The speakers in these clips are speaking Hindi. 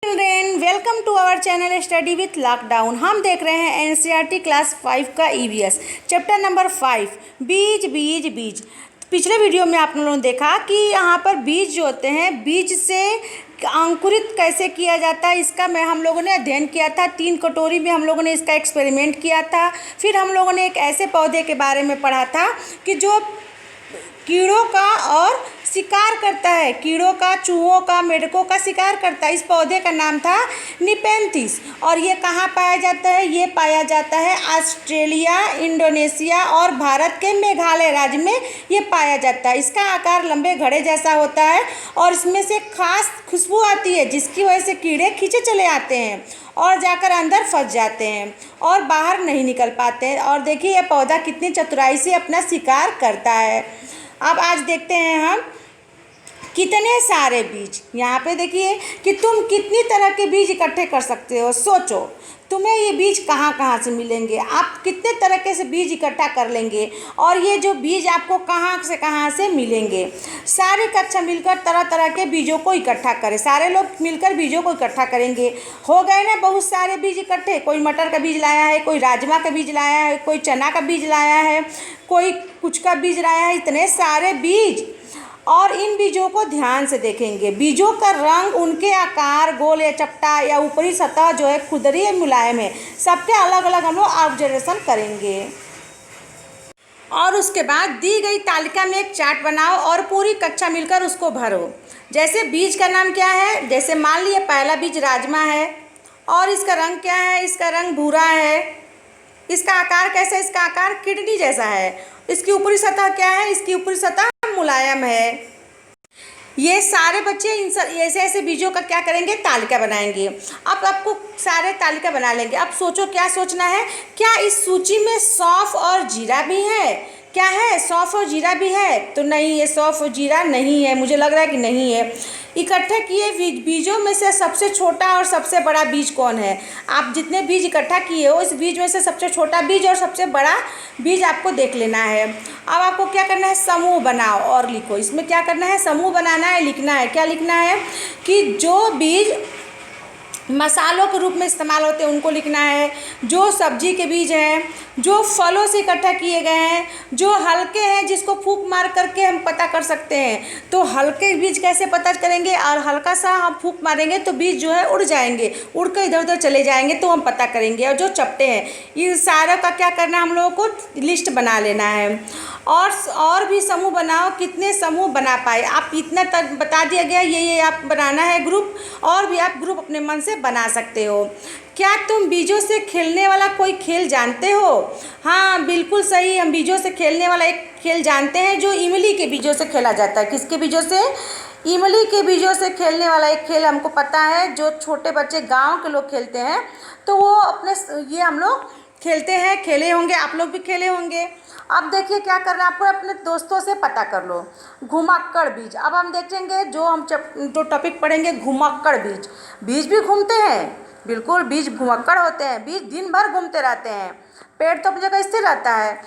Children, welcome to our channel study with lockdown. हम देख रहे हैं एनसीईआरटी क्लास 5 का ईवीएस चैप्टर नंबर 5 बीज बीज बीज। पिछले वीडियो में आप लोगों ने देखा कि यहाँ पर बीज जो होते हैं, बीज से अंकुरित कैसे किया जाता है इसका हम लोगों ने अध्ययन किया था। 3 कटोरी में हम लोगों ने इसका एक्सपेरिमेंट किया था। फिर हम लोगों ने एक ऐसे पौधे के बारे में पढ़ा था कि जो कीड़ों का और शिकार करता है, कीड़ों का, चूहों का, मेढकों का शिकार करता है। इस पौधे का नाम था निपेंथिस। और ये कहाँ पाया जाता है? ये पाया जाता है ऑस्ट्रेलिया, इंडोनेशिया और भारत के मेघालय राज्य में ये पाया जाता है। इसका आकार लंबे घड़े जैसा होता है और इसमें से खास खुशबू आती है जिसकी वजह से कीड़े खींचे चले आते हैं और जाकर अंदर फंस जाते हैं और बाहर नहीं निकल पाते हैं। और देखिए यह पौधा कितनी चतुराई से अपना शिकार करता है। अब आज देखते हैं हम कितने सारे बीज। यहाँ पे देखिए कि तुम कितनी तरह के बीज इकट्ठे कर सकते हो। सोचो तुम्हें ये बीज कहाँ कहाँ से मिलेंगे, आप कितने तरह से बीज इकट्ठा कर लेंगे और ये जो बीज आपको कहाँ से मिलेंगे। सारी कक्षा मिलकर तरह तरह के बीजों को इकट्ठा करें। सारे लोग मिलकर बीजों को इकट्ठा करेंगे। हो गए ना बहुत सारे बीज इकट्ठे। कोई मटर का बीज लाया है, कोई राजमा का बीज लाया है, कोई चना का बीज लाया है, कोई कुछ का बीज लाया है। इतने सारे बीज, और इन बीजों को ध्यान से देखेंगे। बीजों का रंग, उनके आकार, गोल या चपटा या ऊपरी सतह जो है खुरदरी या मुलायम है, सबके अलग अलग हम लोग ऑब्जर्वेशन करेंगे। और उसके बाद दी गई तालिका में एक चार्ट बनाओ और पूरी कक्षा मिलकर उसको भरो। जैसे बीज का नाम क्या है, जैसे मान लीजिए पहला बीज राजमा है और इसका रंग क्या है, इसका रंग भूरा है। इसका आकार कैसा है? इसका आकार किडनी जैसा है। इसकी ऊपरी सतह क्या है? इसकी ऊपरी सतह मुलायम है। ये सारे बच्चे ऐसे ऐसे बीजों का क्या करेंगे? तालिका बनाएंगे। अब आपको सारे तालिका बना लेंगे। अब सोचो क्या सोचना है, क्या इस सूची में सौंफ और जीरा भी है? क्या है? सौंफ और जीरा भी है? तो नहीं, ये सौंफ और जीरा नहीं है, मुझे लग रहा है कि नहीं है। इकट्ठे किए बीजों में से सबसे छोटा और सबसे बड़ा बीज कौन है? आप जितने बीज इकट्ठा किए हो इस बीज में से सबसे छोटा बीज और सबसे बड़ा बीज आपको देख लेना है। अब आपको क्या करना है? समूह बनाओ और लिखो। इसमें क्या करना है? समूह बनाना है, लिखना है। क्या लिखना है? कि जो बीज मसालों के रूप में इस्तेमाल होते हैं उनको लिखना है, जो सब्जी के बीज हैं, जो फलों से इकट्ठा किए गए हैं, जो हल्के हैं जिसको फूंक मार करके हम पता कर सकते हैं। तो हल्के बीज कैसे पता करेंगे? और हल्का सा हम फूंक मारेंगे तो बीज जो है उड़ जाएंगे, उड़ कर इधर उधर चले जाएंगे तो हम पता करेंगे। और जो चपटे हैं, इन सारों का क्या करना है? हम लोगों को लिस्ट बना लेना है। और भी समूह बनाओ। कितने समूह बना पाए आप? इतना तक बता दिया गया, ये आप बनाना है ग्रुप। और भी आप ग्रुप अपने मन से बना सकते हो। क्या तुम बीजों से खेलने वाला कोई खेल जानते हो? हाँ बिल्कुल सही, हम बीजों से खेलने वाला एक खेल जानते हैं जो इमली के बीजों से खेला जाता है। किसके बीजों से? इमली के बीजों से खेलने वाला एक खेल हमको पता है, जो छोटे बच्चे गांव के लोग खेलते हैं। तो वो अपने ये हम लोग खेलते हैं, खेले होंगे, आप लोग भी खेले होंगे। अब देखिए क्या करना है आपको, अपने दोस्तों से पता कर लो। घुमक्कड़ बीज। अब हम देखेंगे जो टॉपिक पढ़ेंगे, घुमक्कड़ बीज। बीज भी घूमते हैं, बिल्कुल बीज घुमक्कड़ होते हैं। बीज दिन भर घूमते रहते हैं, पेड़ तो अपनी जगह स्थिर रहता है।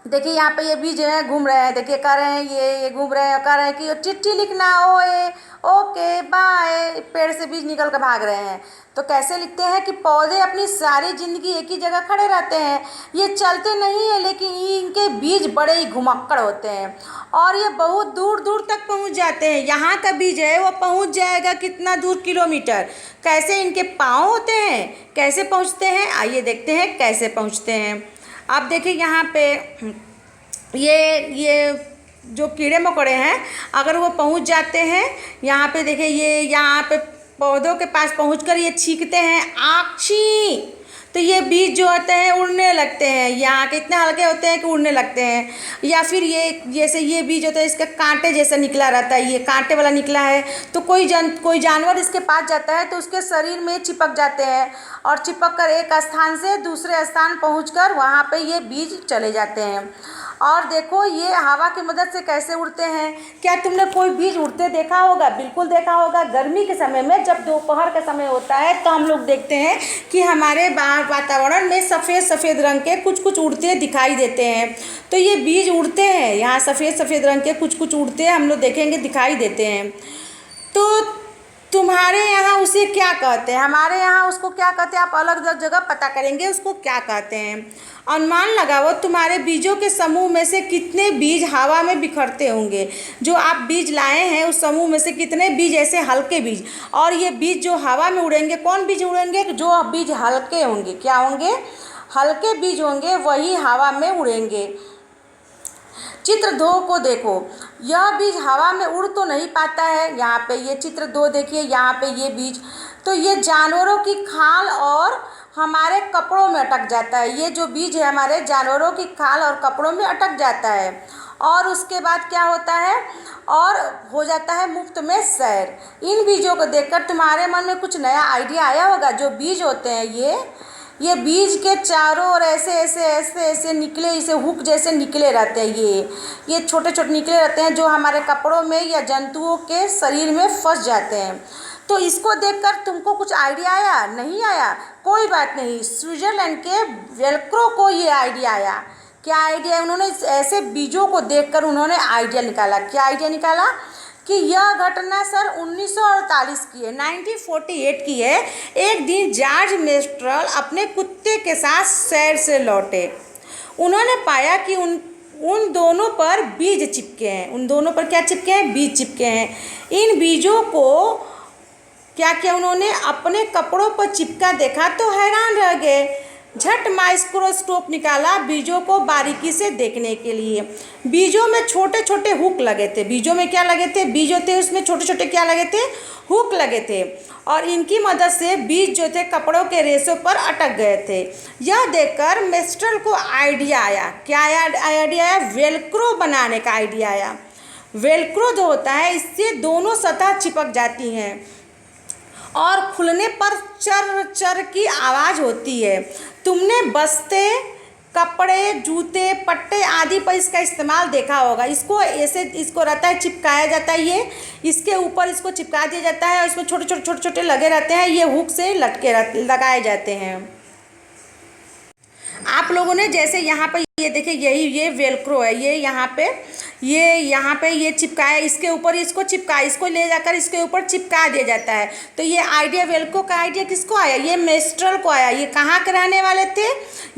देखिए यहाँ पे ये बीज है, घूम रहे हैं। देखिए कह रहे हैं ये घूम रहे हैं, कह रहे हैं कि चिट्ठी लिखना, ओए ओके बाय। पेड़ से बीज निकल कर भाग रहे हैं। तो कैसे लिखते हैं कि पौधे अपनी सारी जिंदगी एक ही जगह खड़े रहते हैं, ये चलते नहीं है, लेकिन इनके बीज बड़े ही घुमक्कड़ होते हैं और ये बहुत दूर दूर तक पहुंच जाते हैं। यहाँ का बीज है वो पहुंच जाएगा कितना दूर? किलोमीटर। कैसे इनके पाँव होते हैं, कैसे पहुँचते हैं? आइए देखते हैं कैसे पहुँचते हैं। आप देखिए यहाँ पे ये जो कीड़े मकोड़े हैं, अगर वो पहुँच जाते हैं यहाँ पे, देखिए ये यहाँ पे पौधों के पास पहुँचकर ये छींकते हैं आक्षी, तो ये बीज जो होते हैं उड़ने लगते हैं। यहाँ के इतने हल्के होते हैं कि उड़ने लगते हैं। या फिर ये जैसे ये बीज होता है, इसका कांटे जैसा निकला रहता है, ये कांटे वाला निकला है, तो कोई जानवर इसके पास जाता है तो उसके शरीर में चिपक जाते हैं और चिपक कर एक स्थान से दूसरे स्थान पहुँचकर वहाँ पे ये बीज चले जाते हैं। और देखो ये हवा की मदद से कैसे उड़ते हैं। क्या तुमने कोई बीज उड़ते देखा होगा? बिल्कुल देखा होगा। गर्मी के समय में जब दोपहर का समय होता है तो हम लोग देखते हैं कि हमारे वातावरण में सफ़ेद सफ़ेद रंग के कुछ उड़ते दिखाई देते हैं। तो ये बीज उड़ते हैं, यहाँ सफ़ेद सफ़ेद रंग के कुछ उड़ते हम लोग देखेंगे दिखाई देते हैं। तो तुम्हारे यहाँ उसे क्या कहते हैं, हमारे यहाँ उसको क्या कहते हैं, आप अलग अलग जगह पता करेंगे उसको क्या कहते हैं। अनुमान लगाओ तुम्हारे बीजों के समूह में से कितने बीज हवा में बिखरते होंगे। जो आप बीज लाए हैं उस समूह में से कितने बीज ऐसे हल्के बीज, और ये बीज जो हवा में उड़ेंगे, कौन बीज उड़ेंगे, जो बीज हल्के होंगे, क्या होंगे, हल्के बीज होंगे, वही हवा में उड़ेंगे। चित्र 2 को देखो, यह बीज हवा में उड़ तो नहीं पाता है। यहाँ पे ये चित्र 2 देखिए, यहाँ पे ये बीज, तो ये जानवरों की खाल और हमारे कपड़ों में अटक जाता है। ये जो बीज है हमारे जानवरों की खाल और कपड़ों में अटक जाता है, और उसके बाद क्या होता है, और हो जाता है मुफ्त में सैर। इन बीजों को देखकर तुम्हारे मन में कुछ नया आइडिया आया होगा। जो बीज होते हैं ये बीज के चारों ओर ऐसे ऐसे ऐसे ऐसे निकले, इसे हुक जैसे निकले रहते हैं। ये छोटे छोटे निकले रहते हैं जो हमारे कपड़ों में या जंतुओं के शरीर में फंस जाते हैं। तो इसको देखकर तुमको कुछ आइडिया आया, नहीं आया, कोई बात नहीं। स्विट्जरलैंड के वेल्क्रो को ये आइडिया आया। क्या आइडिया, उन्होंने ऐसे बीजों को देखकर उन्होंने आइडिया निकाला। क्या आइडिया निकाला कि यह घटना सर 1948 की है, 1948 की है। एक दिन जॉर्ज मेस्ट्रल अपने कुत्ते के साथ सैर से लौटे। उन्होंने पाया कि उन दोनों पर बीज चिपके हैं। उन दोनों पर क्या चिपके हैं, बीज चिपके हैं। इन बीजों को क्या किया उन्होंने, अपने कपड़ों पर चिपका देखा तो हैरान रह गए। झट माइक्रोस्कोप निकाला बीजों को बारीकी से देखने के लिए। बीजों में छोटे छोटे हुक लगे थे। बीजों में क्या लगे थे, बीज थे उसमें छोटे छोटे क्या लगे थे, हुक लगे थे, और इनकी मदद से बीज जो थे कपड़ों के रेशों पर अटक गए थे। यह देखकर मेस्ट्रल को आइडिया आया। क्या आइडिया आया, वेल्क्रो बनाने का आइडिया आया। वेल्क्रो जो होता है इससे दोनों सतह चिपक जाती हैं और खुलने पर चर चर की आवाज़ होती है। तुमने बस्ते, कपड़े, जूते, पट्टे आदि पर इसका इस्तेमाल देखा होगा। इसको ऐसे, इसको रहता है चिपकाया जाता है, ये इसके ऊपर इसको चिपका दिया जाता है और इसमें छोटे छोटे छोटे छोटे लगे रहते हैं। ये हुक से लगाए जाते हैं। आप लोगों ने जैसे यहाँ पर ये देखिए, ये वेल्क्रो है, ये यहाँ पे ये चिपकाया, इसके ऊपर इसको चिपका, इसको ले जाकर इसके ऊपर चिपका दिया जाता है। तो ये आइडिया, वेल्क्रो का आइडिया किसको आया, ये मेस्ट्रल को आया। ये कहाँ के रहने वाले थे,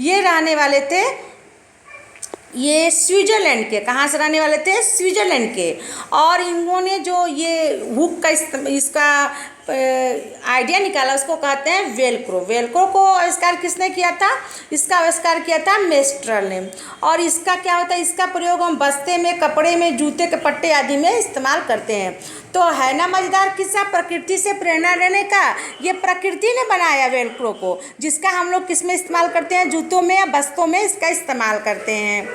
ये रहने वाले थे ये स्विट्जरलैंड के। कहाँ से रहने वाले थे, स्विट्जरलैंड के। और इन्होंने जो ये हुक का इसका आइडिया निकाला उसको कहते हैं वेल्क्रो। वेल्क्रो को आविष्कार किसने किया था, इसका आविष्कार किया था मेस्ट्रल ने। और इसका क्या होता है, इसका प्रयोग हम बस्ते में, कपड़े में, जूते के पट्टे आदि में इस्तेमाल करते हैं। तो है ना मज़ेदार किस्सा, प्रकृति से प्रेरणा लेने का। ये प्रकृति ने बनाया वेल्क्रो को, जिसका हम लोग किस में इस्तेमाल करते हैं, जूतों में या बस्तों में इसका इस्तेमाल करते हैं।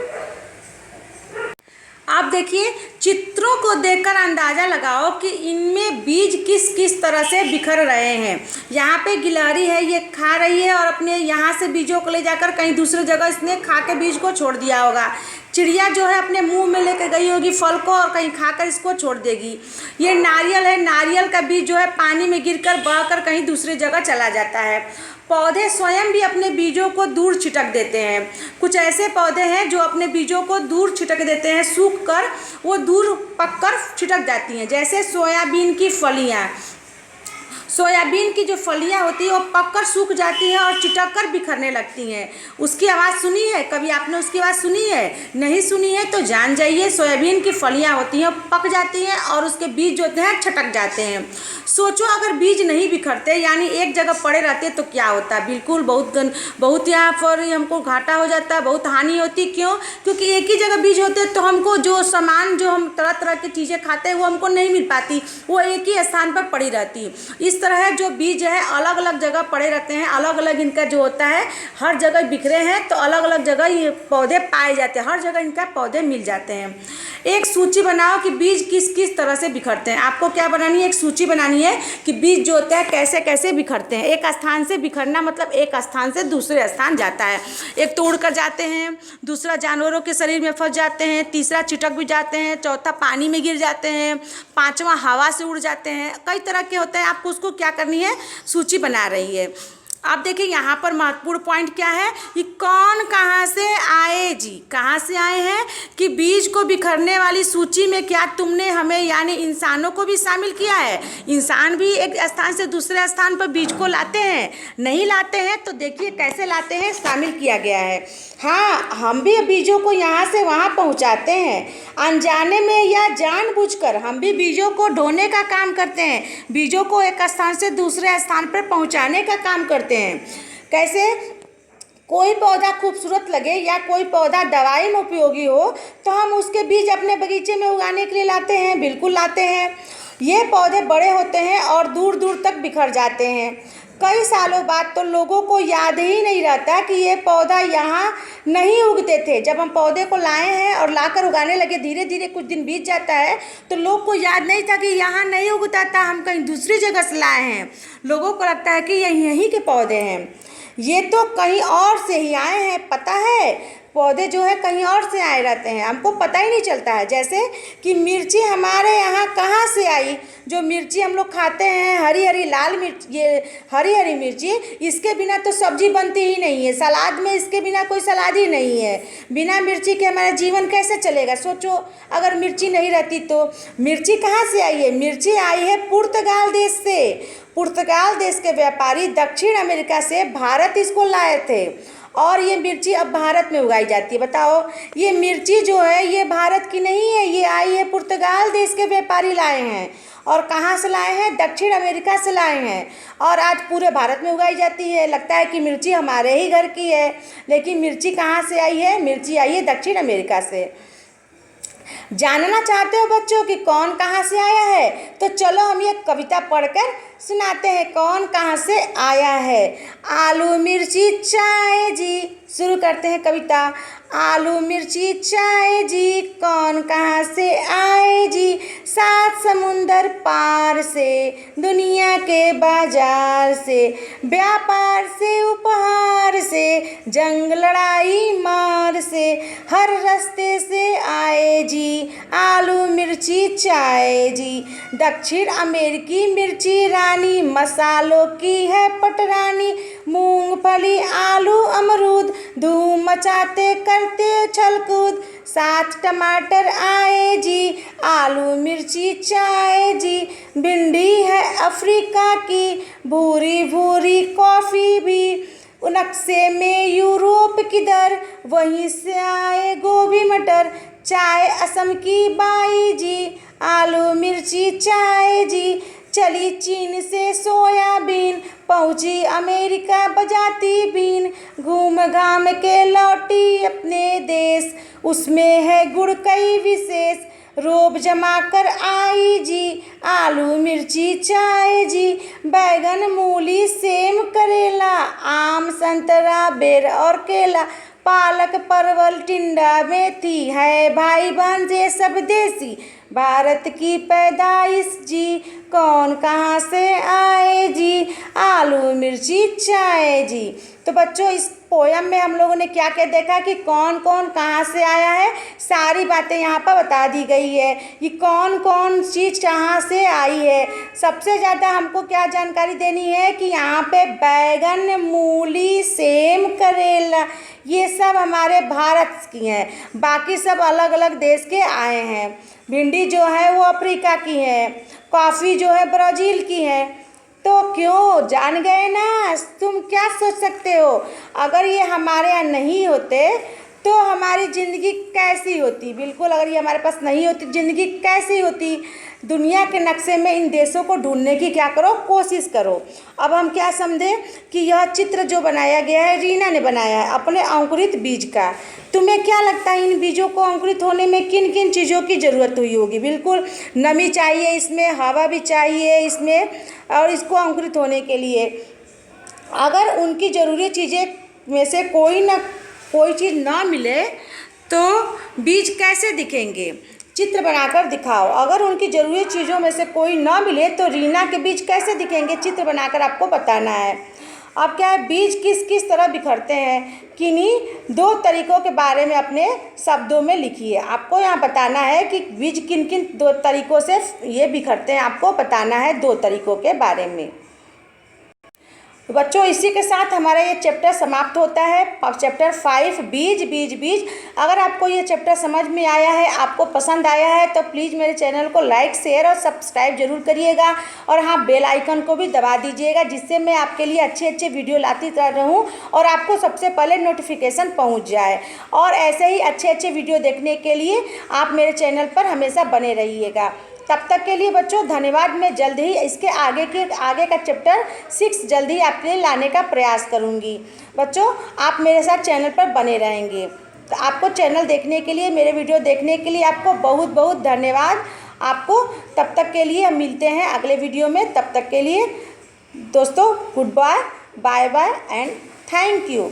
आप देखिए, चित्रों को देखकर अंदाज़ा लगाओ कि इनमें बीज किस किस तरह से बिखर रहे हैं। यहाँ पे गिलहरी है, ये खा रही है और अपने यहाँ से बीजों को ले जाकर कहीं दूसरी जगह इसने खा के बीज को छोड़ दिया होगा। चिड़िया जो है अपने मुंह में लेकर गई होगी फल को और कहीं खाकर इसको छोड़ देगी। ये नारियल है, नारियल का बीज जो है पानी में गिरकर बहकर कहीं दूसरी जगह चला जाता है। पौधे स्वयं भी अपने बीजों को दूर छिटक देते हैं। कुछ ऐसे पौधे हैं जो अपने बीजों को दूर छिटक देते हैं, सूख कर वो दूर पककर छिटक जाती हैं। जैसे सोयाबीन की फलियाँ, सोयाबीन की जो फलियाँ होती हैं वो पककर सूख जाती हैं और चिटक कर बिखरने लगती हैं। उसकी आवाज़ सुनी है कभी आपने, उसकी आवाज़ सुनी है, नहीं सुनी है तो जान जाइए। सोयाबीन की फलियाँ होती हैं पक जाती हैं और उसके बीज जो होते हैं छटक जाते हैं। सोचो अगर बीज नहीं बिखरते यानी एक जगह पड़े रहते तो क्या होता, बिल्कुल बहुत यहाँ पर हमको घाटा हो जाता, बहुत हानि होती। क्यों, क्योंकि एक ही जगह बीज होते तो हमको जो सामान, जो हम तरह तरह की चीज़ें खाते हैं वो हमको नहीं मिल पाती, वो एक ही स्थान पर पड़ी रहती। इस तरह जो बीज है अलग अलग जगह पड़े रहते हैं, अलग अलग इनका जो होता है, हर जगह बिखरे हैं तो अलग अलग जगह ये पौधे पाए जाते हैं, हर जगह इनका पौधे मिल जाते हैं। एक सूची बनाओ कि बीज किस किस तरह से बिखरते हैं। आपको क्या बनानी है, एक सूची बनानी है कि बीज जो होता है कैसे कैसे बिखरते हैं। एक स्थान से बिखरना मतलब एक स्थान से दूसरे स्थान जाता है। एक तोड़ कर जाते हैं, दूसरा जानवरों के शरीर में फंस जाते हैं, तीसरा चिटक भी जाते हैं, चौथा पानी में गिर जाते हैं, पांचवा हवा से उड़ जाते हैं। कई तरह के होते हैं। आपको उसको क्या करनी है, सूची बना रही है। अब देखिए यहाँ पर महत्वपूर्ण पॉइंट क्या है कि कौन कहाँ से आए जी, कहाँ से आए हैं कि बीज को बिखरने वाली सूची में क्या तुमने हमें यानी इंसानों को भी शामिल किया है। इंसान भी एक स्थान से दूसरे स्थान पर बीज को लाते हैं, नहीं लाते हैं तो देखिए कैसे लाते हैं, शामिल किया गया है। हाँ, हम भी बीजों को यहाँ से वहाँ पहुँचाते हैं, अनजाने में या जानबूझकर हम भी बीजों को ढोने का काम करते हैं, बीजों को एक स्थान से दूसरे स्थान पर पहुँचाने का काम करते हैं। कैसे? कोई पौधा खूबसूरत लगे या कोई पौधा दवाई में उपयोगी हो तो हम उसके बीज अपने बगीचे में उगाने के लिए लाते हैं, बिल्कुल लाते हैं। ये पौधे बड़े होते हैं और दूर दूर तक बिखर जाते हैं। कई सालों बाद तो लोगों को याद ही नहीं रहता कि ये पौधा यहाँ नहीं उगते थे। जब हम पौधे को लाए हैं और लाकर उगाने लगे, धीरे धीरे कुछ दिन बीत जाता है तो लोग को याद नहीं था कि यहाँ नहीं उगता था, हम कहीं दूसरी जगह से लाए हैं। लोगों को लगता है कि यहीं के पौधे हैं, ये तो कहीं और से ही आए हैं। पता है पौधे जो है कहीं और से आए रहते हैं, हमको पता ही नहीं चलता है। जैसे कि मिर्ची हमारे यहाँ कहाँ से आई, जो मिर्ची हम लोग खाते हैं हरी हरी लाल मिर्च, ये हरी हरी मिर्ची, इसके बिना तो सब्जी बनती ही नहीं है, सलाद में इसके बिना कोई सलाद ही नहीं है। बिना मिर्ची के हमारा जीवन कैसे चलेगा? सोचो अगर मिर्ची नहीं रहती तो। मिर्ची कहाँ से आई है? मिर्ची आई है पुर्तगाल देश से। पुर्तगाल देश के व्यापारी दक्षिण अमेरिका से भारत इसको लाए थे और ये मिर्ची अब भारत में उगाई जाती है। बताओ, ये मिर्ची जो है ये भारत की नहीं है, ये आई है पुर्तगाल देश के व्यापारी लाए हैं। और कहाँ से लाए हैं? दक्षिण अमेरिका से लाए हैं और आज पूरे भारत में उगाई जाती है। लगता है कि मिर्ची हमारे ही घर की है, लेकिन मिर्ची कहाँ से आई है? मिर्ची आई है दक्षिण अमेरिका से। जानना चाहते हो बच्चों कि कौन कहाँ से आया है? तो चलो हम ये कविता पढ़कर सुनाते हैं कौन कहाँ से आया है। आलू मिर्ची चाय जी, शुरू करते हैं कविता। आलू मिर्ची चाय जी, कौन कहाँ से आए जी, सात समुंदर पार से, दुनिया के बाजार से, व्यापार से, उपहार से, जंग लड़ाई मार से, हर रास्ते से आए जी, आलू मिर्ची चाय जी। दक्षिण अमेरिकी मिर्ची रानी, मसालों की है पटरानी, मूंगफली आलू अमरूद, धूम मचाते करते उछल कूद, साथ टमाटर आए जी, आलू मिर्ची चाय जी। भिंडी है अफ्रीका की, भूरी भूरी कॉफ़ी भी, नक्शे में यूरोप की दर, वहीं से आए गोभी मटर, चाय असम की बाई जी, आलू मिर्ची चाय जी। चली चीन से सोयाबीन, पहुंची अमेरिका बजाती बीन, घूम घाम के लौटी अपने देश, उसमें है गुड़ कई विशेष, रोब जमा कर आई जी, आलू मिर्ची चाय जी। बैगन मूली सेम करेला, आम संतरा बेर और केला, पालक परवल टिंडा मेथी, है भाई बहन ये सब देसी, भारत की पैदाइश जी, कौन कहाँ से आए जी, आलू मिर्ची चाय जी। तो बच्चों इस पोयम में हम लोगों ने क्या क्या देखा कि कौन कौन कहाँ से आया है, सारी बातें यहाँ पर बता दी गई है कि कौन कौन चीज़ कहाँ से आई है। सबसे ज़्यादा हमको क्या जानकारी देनी है कि यहाँ पे बैगन मूली सेम करेला ये सब हमारे भारत की हैं, बाकी सब अलग अलग देश के आए हैं। भिंडी जो है वो अफ्रीका की है, कॉफ़ी जो है ब्राज़ील की है। तो क्यों, जान गए ना? तुम क्या सोच सकते हो अगर ये हमारे यहाँ नहीं होते तो हमारी ज़िंदगी कैसी होती? बिल्कुल, अगर ये हमारे पास नहीं होती ज़िंदगी कैसी होती? दुनिया के नक्शे में इन देशों को ढूंढने की क्या करो, कोशिश करो। अब हम क्या समझें कि यह चित्र जो बनाया गया है रीना ने बनाया है अपने अंकुरित बीज का। तुम्हें क्या लगता है इन बीजों को अंकुरित होने में किन किन चीज़ों की ज़रूरत हुई होगी? बिल्कुल नमी चाहिए इसमें, हवा भी चाहिए इसमें, और इसको अंकुरित होने के लिए अगर उनकी ज़रूरी चीज़ें में से कोई चीज़ ना मिले तो बीज कैसे दिखेंगे? चित्र बनाकर दिखाओ। अगर उनकी ज़रूरी चीज़ों में से कोई ना मिले तो रीना के बीज कैसे दिखेंगे? चित्र बनाकर आपको बताना है। अब क्या है, बीज किस किस तरह बिखरते हैं, किन्हीं दो तरीक़ों के बारे में अपने शब्दों में लिखिए। आपको यहाँ बताना है कि बीज किन किन दो तरीक़ों से ये बिखरते हैं, आपको बताना है दो तरीक़ों के बारे में। तो बच्चों इसी के साथ हमारा ये चैप्टर समाप्त होता है, चैप्टर 5 बीज बीज बीज। अगर आपको ये चैप्टर समझ में आया है, आपको पसंद आया है, तो प्लीज़ मेरे चैनल को लाइक शेयर और सब्सक्राइब जरूर करिएगा। और हाँ, बेल आइकन को भी दबा दीजिएगा, जिससे मैं आपके लिए अच्छे अच्छे वीडियो लाती रहूँ और आपको सबसे पहले नोटिफिकेशन पहुँच जाए। और ऐसे ही अच्छे अच्छे वीडियो देखने के लिए आप मेरे चैनल पर हमेशा बने रहिएगा। तब तक के लिए बच्चों धन्यवाद। मैं जल्द ही इसके आगे का चैप्टर 6 जल्द ही आपके लिए लाने का प्रयास करूंगी। बच्चों आप मेरे साथ चैनल पर बने रहेंगे। तो आपको चैनल देखने के लिए, मेरे वीडियो देखने के लिए आपको बहुत बहुत धन्यवाद। आपको तब तक के लिए हम मिलते हैं अगले वीडियो में। तब तक के लिए दोस्तों good bye, bye bye and thank you.